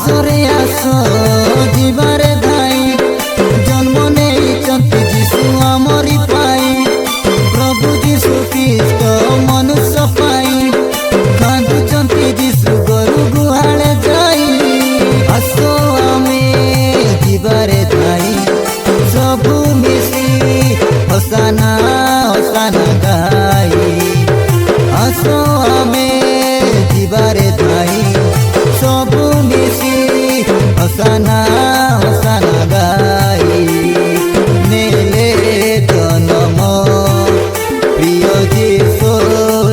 आसरे आस जीवारे धाई जन्म नेइचंती जीशु आमरी पाई प्रभु जीशु ख्रीष्ट मनुष्य पाई कांदुचंती जीशु गरु गुहाले जाई आसो आमे जीवारे धाई सबु मिसी होसाना होसाना गाई आसो आमे जीवारे धाई सबु मिसी होसाना होसाना गाई नेले जन्म प्रिय जीशु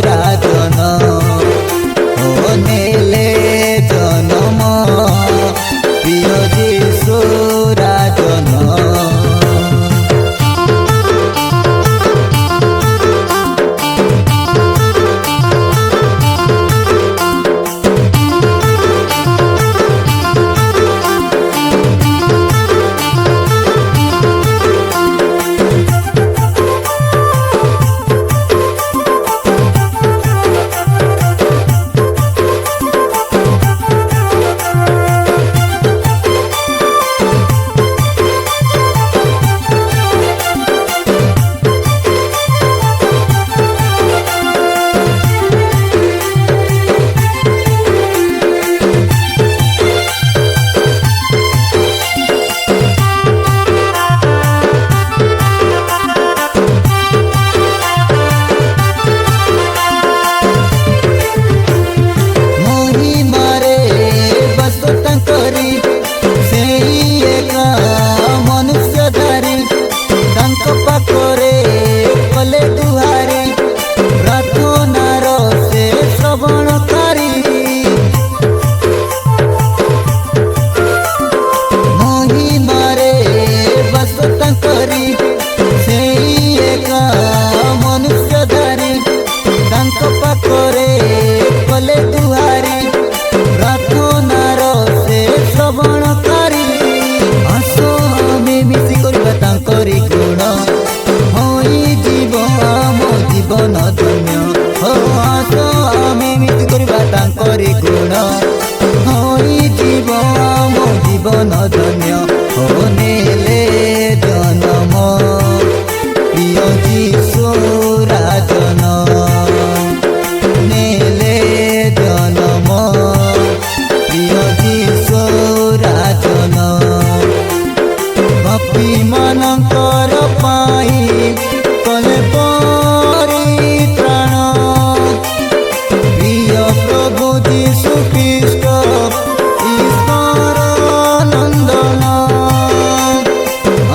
राजन ओ नेले जन्म प्रिय जीशु राजन। जीवन धन्य हो आस आमे मिति करबा तांकरी गुण होई जीवन धन्य हो नेले जन्म प्रिय जीशु राजन नेले जन्म प्रिय जीशु राजन पापी मानकर पाई कले परित्राण प्रिय प्रभु जीशु ख्रीष्ट ईश्वर नंदन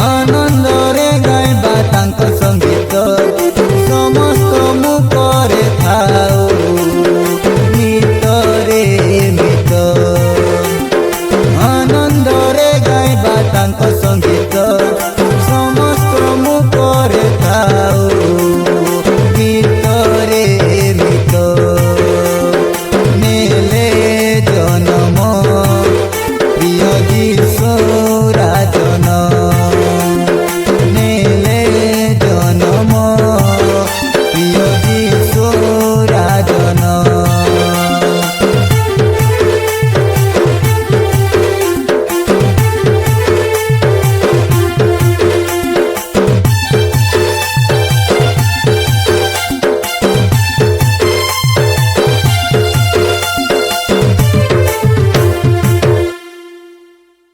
आनंद रे गाइबा तांक संगीत समस्त मुखरे थाओ मित रे मित आनंद रे गाइबा तांक संगीत।